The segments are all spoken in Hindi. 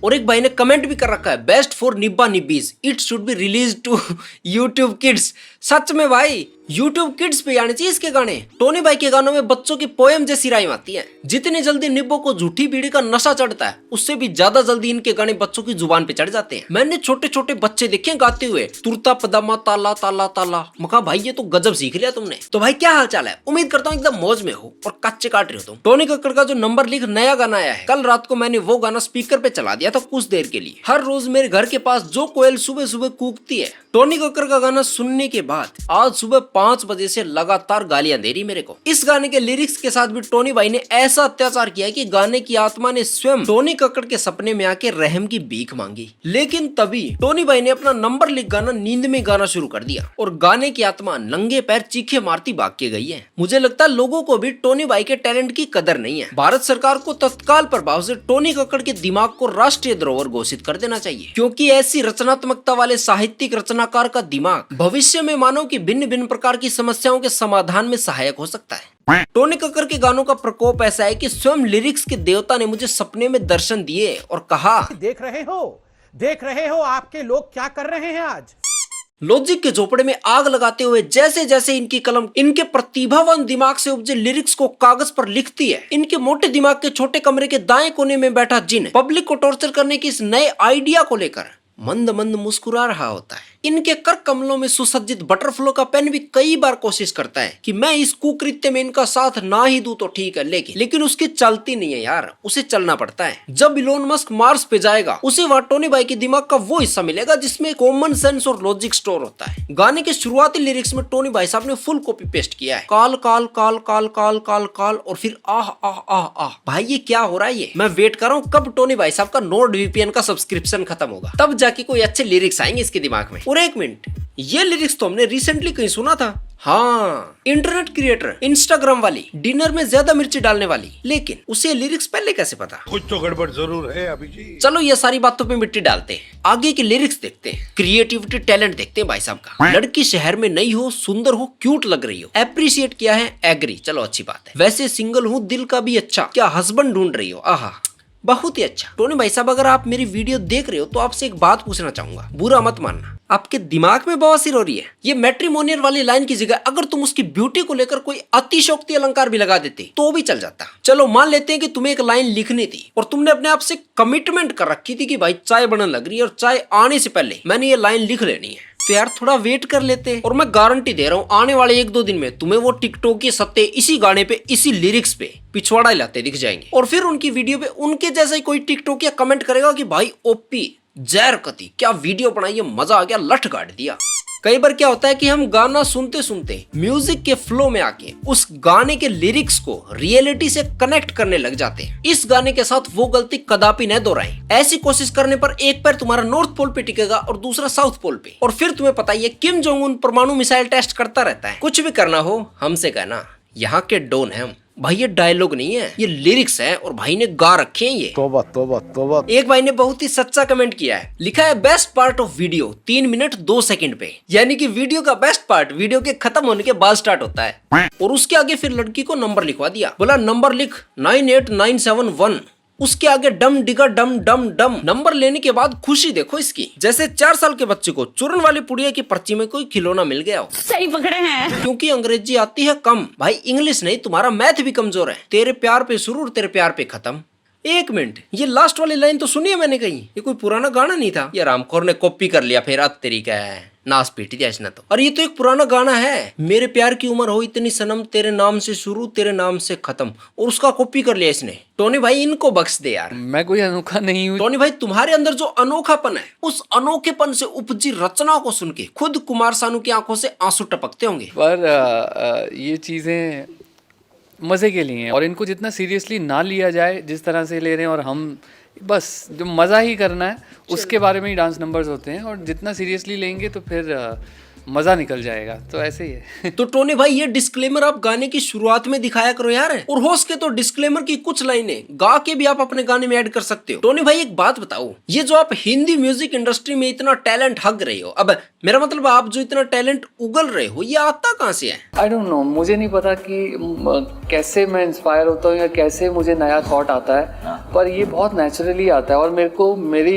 और एक भाई ने कमेंट भी कर रखा है, बेस्ट फॉर निब्बा निब्बीज, it should be release to YouTube Kids. सच में भाई यूट्यूब किड्स पे आने चाहिए इसके गाने। टोनी भाई के गानों में बच्चों की पोएम जैसी राइम आती है। जितनी जल्दी निब्बो को झूठी बीड़ी का नशा चढ़ता है, उससे भी ज्यादा जल्दी इनके गाने बच्चों की जुबान पे चढ़ जाते हैं। मैंने छोटे छोटे बच्चे देखे गाते हुए तुरता पदामा ताला ताला ताला। मका भाई ये तो गजब सीख लिया तुमने। तो भाई क्या हाल चाल है, उम्मीद करता हूँ एकदम मौज में हो और कच्चे काट रहे हो तुम। टोनी कक्कड़ का जो नंबर लिख नया गाना आया है, कल रात को मैंने वो गाना स्पीकर पे चला दिया था कुछ देर के लिए। हर रोज मेरे घर के पास जो कोयल सुबह सुबह कूकती है, टोनी कक्कड़ का गाना सुनने के बाद आज सुबह 5 बजे से लगातार गालियां दे रही मेरे को। इस गाने के लिरिक्स के साथ भी टोनी भाई ने ऐसा अत्याचार किया कि गाने की आत्मा ने स्वयं टोनी कक्कड़ के सपने में आके रहम की भीख मांगी। लेकिन तभी टोनी भाई ने अपना नंबर लिख गाना नींद में गाना शुरू कर दिया और गाने की आत्मा नंगे पैर चीखे मारती भाग के गई है। मुझे लगता है लोगों को भी टोनी भाई के टैलेंट की कदर नहीं है। भारत सरकार को तत्काल प्रभाव से टोनी कक्कड़ के दिमाग को राष्ट्रीय धरोहर घोषित कर देना चाहिए, क्योंकि ऐसी रचनात्मकता वाले साहित्यिक रचनाकार का दिमाग भविष्य में मानव की भिन्न भिन्न प्रकार की समस्याओं के समाधान में सहायक हो सकता है। टोनी कक्कड़ के गानों का प्रकोप ऐसा है कि स्वयं लिरिक्स के देवता ने मुझे सपने में दर्शन दिए और कहा, देख रहे हो आपके लोग क्या कर रहे हैं आज। लॉजिक के झोपड़े में आग लगाते हुए जैसे जैसे इनकी कलम इनके प्रतिभावान दिमाग से उपजे लिरिक्स को कागज पर लिखती है, इनके मोटे दिमाग के छोटे कमरे के दाएं कोने में बैठा जिन पब्लिक को टॉर्चर करने की इस नए आइडिया को लेकर मंद मंद मुस्कुरा रहा होता है। इनके कर कमलों में सुसज्जित बटरफ्लो का पेन भी कई बार कोशिश करता है कि मैं इस कुकृत्य में इनका साथ ना ही दूं तो ठीक है, लेकिन उसकी चलती नहीं है यार, उसे चलना पड़ता है। जब इलोन मस्क मार्स पे जाएगा, उसे वहां टोनी भाई के दिमाग का वो हिस्सा मिलेगा जिसमें कॉमन सेंस और लॉजिक स्टोर होता है। गाने के शुरुआती लिरिक्स में टोनी भाई साहब ने फुल कॉपी पेस्ट किया है, काल काल काल काल काल काल काल और फिर आह आह आह आह। भाई ये क्या हो रहा है ये? मैं वेट कर रहा हूँ कब टोनी भाई साहब का नोर्ड वीपीएन का सब्सक्रिप्शन खत्म होगा, तब जाके कोई अच्छे लिरिक्स आएंगे इसके दिमाग में। और एक मिनट, ये लिरिक्स तो हमने रिसेंटली कहीं सुना था। हाँ, इंटरनेट क्रिएटर इंस्टाग्राम वाली डिनर में ज्यादा मिर्ची डालने वाली, लेकिन उसे लिरिक्स पहले कैसे पता? कुछ तो गड़बड़ जरूर है अभी जी। चलो ये सारी बातों पे मिट्टी डालते हैं, आगे के लिरिक्स देखते हैं, क्रिएटिविटी टैलेंट देखते हैं भाई साहब का। लड़की शहर में नई हो, सुंदर हो, क्यूट लग रही हो, एप्रिशिएट किया है, एग्री, चलो अच्छी बात है। वैसे सिंगल हूँ, दिल का भी अच्छा, क्या हस्बैंड ढूंढ रही हो, आहा बहुत ही अच्छा। टोनी भाई साहब अगर आप मेरी वीडियो देख रहे हो तो आपसे एक बात पूछना चाहूंगा, बुरा मत मानना, आपके दिमाग में बवासीर हो रही है? ये मैट्रिमोनियल वाली लाइन की जगह अगर तुम उसकी ब्यूटी को लेकर कोई अतिशोक्ति अलंकार भी लगा देते तो भी चल जाता। चलो मान लेते हैं कि तुम्हें एक लाइन लिखनी थी और तुमने अपने आप से कमिटमेंट कर रखी थी कि भाई चाय बनने लग रही है और चाय आने से पहले मैंने ये लाइन लिख लेनी है, तो यार थोड़ा वेट कर लेते। और मैं गारंटी दे रहा हूँ आने वाले 1-2 दिन में तुम्हें वो टिकटॉक के सत्ते इसी गाने पे, इसी लिरिक्स पे पिछवाड़ा हिलाते दिख जाएंगे और फिर उनकी वीडियो पे उनके जैसा ही कोई टिकटॉक या कमेंट करेगा कि भाई ओपी जैर कती क्या वीडियो बनाई, मजा आ गया, लठ काट दिया। कई बार क्या होता है कि हम गाना सुनते सुनते म्यूजिक के फ्लो में आके उस गाने के लिरिक्स को रियलिटी से कनेक्ट करने लग जाते हैं। इस गाने के साथ वो गलती कदापि न दोहराएं। ऐसी कोशिश करने पर एक पैर तुम्हारा नॉर्थ पोल पे टिकेगा और दूसरा साउथ पोल पे, और फिर तुम्हें पता है किम जोंग उन परमाणु मिसाइल टेस्ट करता रहता है। कुछ भी करना हो हमसे कहना, यहाँ के डोन है हम। भाई ये डायलॉग नहीं है, ये लिरिक्स है और भाई ने गा रखे हैं ये। तौबा तौबा तौबा। एक भाई ने बहुत ही सच्चा कमेंट किया है, लिखा है best part of video 3 minute 2 second पे, यानी कि वीडियो का बेस्ट पार्ट वीडियो के खत्म होने के बाद स्टार्ट होता है। और उसके आगे फिर लड़की को नंबर लिखवा दिया, बोला नंबर लिख 98971। उसके आगे डम डिगा डम डम डम। नंबर लेने के बाद खुशी देखो इसकी, जैसे 4 साल के बच्चे को चूरन वाली पुड़िया की पर्ची में कोई खिलौना मिल गया हो। सही पकड़े हैं। क्योंकि अंग्रेजी आती है कम, भाई इंग्लिश नहीं, तुम्हारा मैथ भी कमजोर है। तेरे प्यार पे शुरू और तेरे प्यार पे खत्म। एक मिनट, ये लास्ट वाली लाइन तो सुनी है मैंने कहीं, ये कोई पुराना गाना नहीं था? ये रामखोर ने कॉपी कर लिया फिर, अब तरीका है नाश पीट दिया इसने तो। और ये तो एक पुराना गाना है, मेरे प्यार की उम्र हो इतनी सनम, तेरे नाम से शुरू तेरे नाम से खत्म, और उसका कॉपी कर लिया इसने। टोनी भाई इनको बख्श दे यार, मैं कोई अनोखा नहीं हूँ। टोनी भाई तुम्हारे अंदर जो अनोखापन है, उस अनोखेपन से उपजी रचना को सुन के खुद कुमार सानू की आंखों से आंसू टपकते होंगे। पर ये चीज़ें मज़े के लिए हैं और इनको जितना सीरियसली ना लिया जाए जिस तरह से ले रहे हैं, और हम बस जो मज़ा ही करना है उसके बारे में ही डांस नंबर्स होते हैं, और जितना सीरियसली लेंगे तो फिर मज़ा निकल जाएगा। तो ऐसे ही है। तो टोनी भाई ये डिस्क्लेमर आप गाने की शुरुआत में दिखाया करो यार, और हो सके तो डिस्क्लेमर की कुछ लाइनें गा के भी आप अपने गाने में ऐड कर सकते हो। टोनी भाई एक बात बताओ, ये जो आप हिंदी म्यूजिक इंडस्ट्री में इतना टैलेंट हग रहे हो, अब मेरा मतलब आप जो इतना टैलेंट उगल रहे हो, ये आता कहाँ से है? आई डोंट नो, मुझे नहीं पता कि कैसे मैं इंस्पायर होता हूँ या कैसे मुझे नया थॉट आता है, पर ये बहुत नेचुरली आता है। और मेरे को मेरी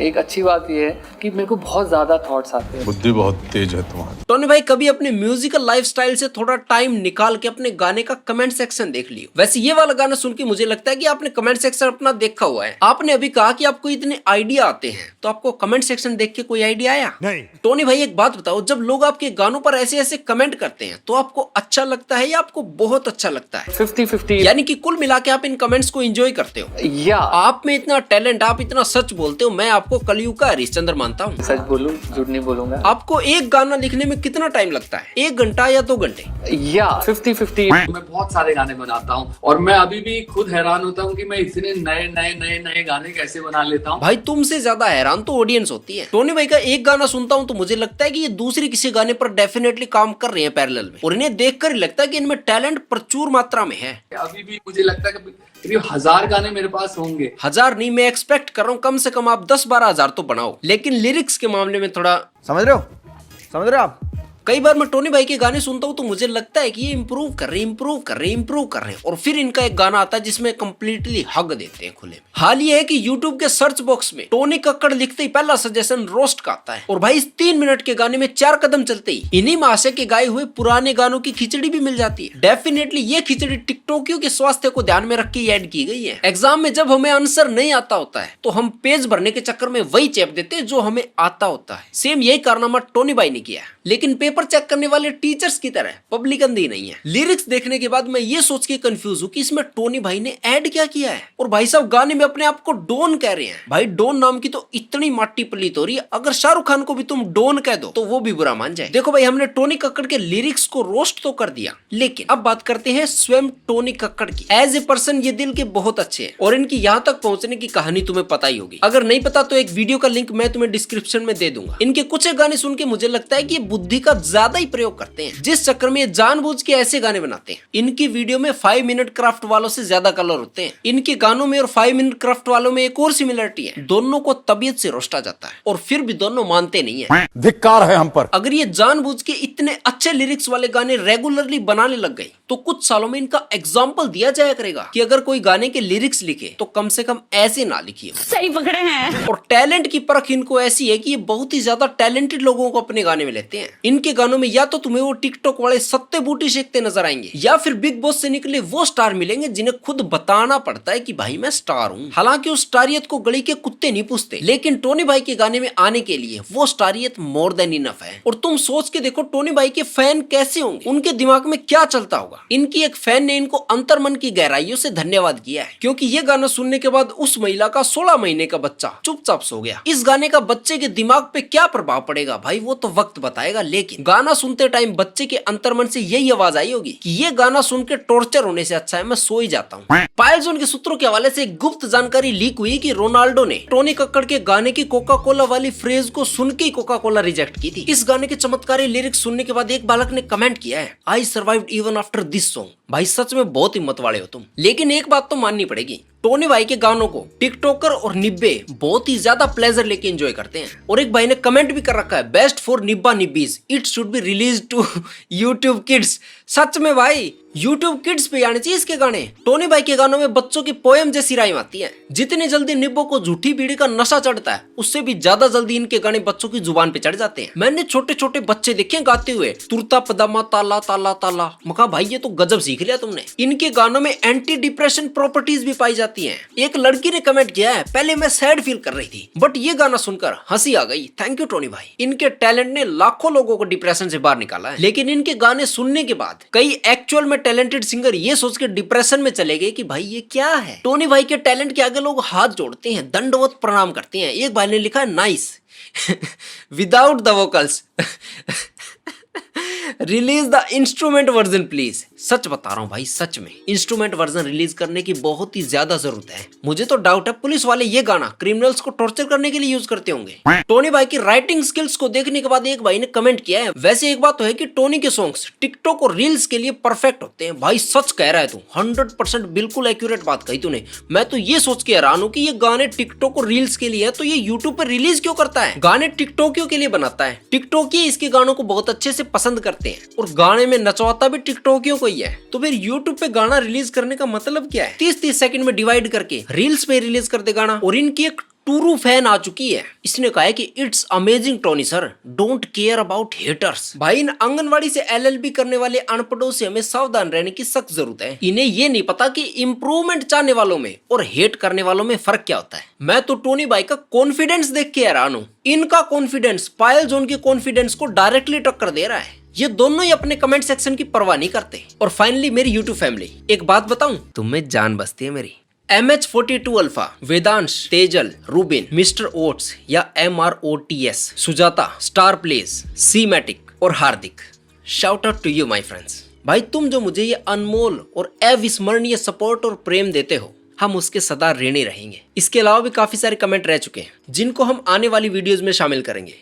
एक अच्छी बात ये है कि मेरे को बहुत ज़्यादा थॉट्स आते हैं। बुद्धि बहुत तेज है तुम्हारी। टोनी भाई कभी अपने म्यूजिकल लाइफस्टाइल से थोड़ा टाइम निकाल के अपने गाने का कमेंट सेक्शन देख लियो। वैसे ये वाला गाना सुन के मुझे लगता है कि आपने कमेंट सेक्शन अपना देखा हुआ है। आपने अभी कहा कि आपको इतने आइडिया आते हैं, तो आपको कमेंट सेक्शन देख के कोई आइडिया आया? नहीं। टोनी भाई एक बात बताओ, जब लोग आपके गानों पर ऐसे ऐसे कमेंट करते हैं तो आपको अच्छा लगता है या आपको बहुत अच्छा लगता है? 50-50 यानी कि कुल मिला के आप इन कमेंट्स को एंजॉय करते हो। या आप में इतना टैलेंट, आप इतना सच बोलते हो, मैं आपको कलयुग का हरिश्चंद्र मानता हूँ। सच बोलूं, झूठ नहीं बोलूंगा। आपको एक गाना लिखने में कितना टाइम लगता है? 1 घंटा या 2 घंटे? या 50-50। मैं बहुत सारे गाने बनाता हूँ और मैं अभी भी खुद हैरान होता हूँ कि मैं इतने नए नए नए नए गाने कैसे बना लेता हूँ। भाई तुमसे ज्यादा हैरान तो ऑडियंस होती है। टोनी भाई का एक गाना सुनता हूँ तो मुझे लगता है कि ये दूसरी किसी गाने पर डेफिनेटली काम कर रहे हैं पैरेलल में, और इन्हें देखकर ही लगता है कि इनमें टैलेंट प्रचुर मात्रा में है। अभी भी मुझे लगता है कि करीब 1000 गाने मेरे पास होंगे। 1000 नहीं, मैं एक्सपेक्ट कर रहा हूँ कम से कम आप 10-12 हजार तो बनाओ, लेकिन लिरिक्स के मामले में थोड़ा समझ रहे हो आप? कई बार मैं टोनी भाई के गाने सुनता हूँ तो मुझे लगता है कि ये इंप्रूव कर रहे हैं, और फिर इनका एक गाना आता है जिसमें कंप्लीटली हग देते हैं खुले में। हाल ये है कि यूट्यूब के सर्च बॉक्स में टोनी कक्कड़ लिखते ही पहला सजेशन रोस्ट का आता है, और भाई इस 3 मिनट के गाने में 4 कदम चलते ही इन्हीं माशे के गाए हुए पुराने गानों की खिचड़ी भी मिल जाती है। डेफिनेटली ये खिचड़ी टिकटॉकियों के स्वास्थ्य को ध्यान में रख के ऐड की गई है। एग्जाम में जब हमें आंसर नहीं आता होता है तो हम पेज भरने के चक्कर में वही चेप देते हैं जो हमें आता होता है। सेम यही कारनामा टोनी भाई ने किया है, लेकिन पेपर चेक करने वाले टीचर्स की तरह पब्लिक अंधी नहीं है। लिरिक्स देखने के बाद मैं ये सोच के कंफ्यूज हूँ कि इसमें टोनी भाई ने ऐड क्या किया है, और भाई साहब गाने में अपने आप को डॉन कह रहे हैं। भाई डॉन नाम की तो इतनी माटी पलीत हो रही है, अगर शाहरुख खान को भी तुम डॉन कह दो तो वो भी बुरा मान जाए। देखो भाई, हमने टोनी कक्कड़ के लिरिक्स को रोस्ट तो कर दिया, लेकिन अब बात करते हैं स्वयं टोनी कक्कड़ की। एज ए पर्सन ये दिल के बहुत अच्छे हैं, और इनकी यहाँ तक पहुंचने की कहानी तुम्हें पता ही होगी। अगर नहीं पता तो एक वीडियो का लिंक मैं तुम्हें डिस्क्रिप्शन में दे दूंगा। इनके कुछ एक गाने सुन के मुझे लगता है कि ये बुद्धि का ज्यादा ही प्रयोग करते हैं, जिस चक्कर में ये जानबूझ के ऐसे गाने बनाते हैं। इनकी वीडियो में 5 मिनट क्राफ्ट वालों से ज्यादा कलर होते हैं। इनके गानों में और 5 मिनट क्राफ्ट वालों में एक और सिमिलरिटी है, दोनों को तबीयत से रोस्टा जाता है, और फिर भी दोनों मानते नहीं है। धिक्कार है हम पर। अगर ये जानबूझ के इतने अच्छे लिरिक्स वाले गाने रेगुलरली बनाने लग गए तो कुछ सालों में इनका एग्जाम्पल दिया जाया करेगा कि अगर कोई गाने के लिरिक्स लिखे तो कम से कम ऐसे ना लिखिए। सही पकड़े हैं। और टैलेंट की परख इनको ऐसी है कि ये बहुत ही ज्यादा टैलेंटेड लोगों को अपने गाने में लेते हैं। इनके गानों में या तो तुम्हें वो टिकटॉक वाले सत्ते बूटी शेखते नजर आएंगे, या फिर बिग बॉस से निकले वो स्टार मिलेंगे जिन्हें खुद बताना पड़ता है कि भाई मैं स्टार हूँ। हालांकि उस स्टारियत को गली के कुत्ते नहीं पूछते, लेकिन टोनी भाई के गाने में आने के लिए वो स्टारियत मोर देन इनफ है। और तुम सोच के देखो टोनी भाई के फैन कैसे होंगे, उनके दिमाग में क्या चलता होगा। इनकी एक फैन ने इनको अंतर्मन की गहराइयों से धन्यवाद किया है, क्योंकि ये गाना सुनने के बाद उस महिला का 16 महीने का बच्चा चुपचाप सो गया। इस गाने का बच्चे के दिमाग पे क्या प्रभाव पड़ेगा भाई वो तो वक्त बताएगा, लेकिन गाना सुनते टाइम बच्चे के अंतर्मन से यही आवाज आई होगी कि ये गाना सुन के टॉर्चर होने से अच्छा है मैं सो ही जाता हूँ। पायल जोन के सूत्रों के हवाले से एक गुप्त जानकारी लीक हुई कि रोनाल्डो ने टोनी कक्कड़ के गाने की कोका कोला वाली फ्रेज को सुन के कोका कोला रिजेक्ट की थी। इस गाने के चमत्कारी लिरिक्स सुनने के बाद एक बालक ने कमेंट किया है, I survived even after this song. भाई सच में बहुत हिम्मत वाले हो तुम। लेकिन एक बात तो माननी पड़ेगी, टोनी भाई के गानों को टिकटॉकर और निब्बे बहुत ही ज्यादा प्लेजर लेके एंजॉय करते हैं। और एक भाई ने कमेंट भी कर रखा है, बेस्ट फॉर निब्बा निब्बीज, it should be release to YouTube Kids. सच में भाई यूट्यूब किड्स पे आने चाहिए इसके गाने। टोनी भाई के गानों में बच्चों की पोएम जैसी राइम आती है। जितनी जल्दी निब्बो को झूठी बीड़ी का नशा चढ़ता है, उससे भी ज्यादा जल्दी इनके गाने बच्चों की जुबान पे चढ़ जाते हैं। मैंने छोटे छोटे बच्चे देखे गाते हुए तुरता पदामा ताला ताला ताला। मका भाई ये तो गजब सीख लिया तुमने। इनके गानों में एंटी डिप्रेशन प्रॉपर्टीज भी पाई जाती है। एक लड़की ने कमेंट किया है, पहले मैं सैड फील कर रही थी बट ये गाना सुनकर हंसी आ गई। थैंक यू टोनी भाई। इनके टैलेंट ने लाखों लोगों को डिप्रेशन से बाहर निकाला है। लेकिन इनके गाने सुनने के बाद कई एक्चुअल में टैलेंटेड सिंगर ये सोच के डिप्रेशन में चले गए कि भाई ये क्या है। टोनी भाई के टैलेंट के आगे लोग हाथ जोड़ते हैं, दंडवत प्रणाम करते हैं। एक भाई ने लिखा है nice without the vocals. Release the instrument version please. सच बता रहा हूँ भाई, सच में इंस्ट्रूमेंट वर्जन रिलीज करने की बहुत ही ज्यादा जरूरत है। मुझे तो डाउट है पुलिस वाले ये गाना क्रिमिनल्स को टॉर्चर करने के लिए यूज करते होंगे। टोनी भाई की राइटिंग स्किल्स को देखने के बाद एक भाई ने कमेंट किया है, वैसे एक बात तो है कि टोनी के सॉन्ग्स टिकटॉक और रील्स के लिए परफेक्ट होते हैं। भाई सच कह रहा है तू, 100% बिल्कुल एक्यूरेट बात कही तूने। मैं तो ये सोच के हैरान हूँ कि ये गाने टिकटॉक और रील्स के लिए है तो ये यूट्यूब पर रिलीज क्यों करता है? गाने टिकटॉकियों के लिए बनाता है, टिकटॉकी इसके गानों को बहुत अच्छे से पसंद करते हैं और गाने में नचवाता भी टिकटॉकियों को ही है। तो फिर यूट्यूब पे गाना रिलीज करने का मतलब क्या है? 30-30 सेकंड में डिवाइड करके रील्स पे रिलीज कर दे गाना। और इनकी एक टूरू फैन आ चुकी है, इसने कहा है कि it's amazing Tony sir, don't care about haters. भाई इन आंगनवाड़ी से LLB करने वाले अनपढ़ों से हमें सावधान रहने की सख्त जरूरत है। इन्हें ये नहीं पता कि इम्प्रूवमेंट चाहने वालों में और हेट करने वालों में फर्क क्या होता है। मैं तो टोनी भाई का कॉन्फिडेंस देख के हैरान हूँ। इनका कॉन्फिडेंस पायल जोन के कॉन्फिडेंस को डायरेक्टली टक्कर दे रहा है। ये दोनों ही अपने कमेंट सेक्शन की परवाह नहीं करते। और फाइनली मेरी यूट्यूब फैमिली, एक बात बताऊं, तुम्हें जान बसती है मेरी। MH42 Alpha, Vedansh, Tejal, Rubin, Mister Oats या MROTS, सुजाता, स्टार प्लेस, सीमैटिक और Hardik, shout out to you my friends. भाई तुम जो मुझे ये अनमोल और अविस्मरणीय सपोर्ट और प्रेम देते हो, हम उसके सदा ऋणी रहेंगे। इसके अलावा भी काफी सारे कमेंट रह चुके हैं जिनको हम आने वाली वीडियोस में शामिल करेंगे।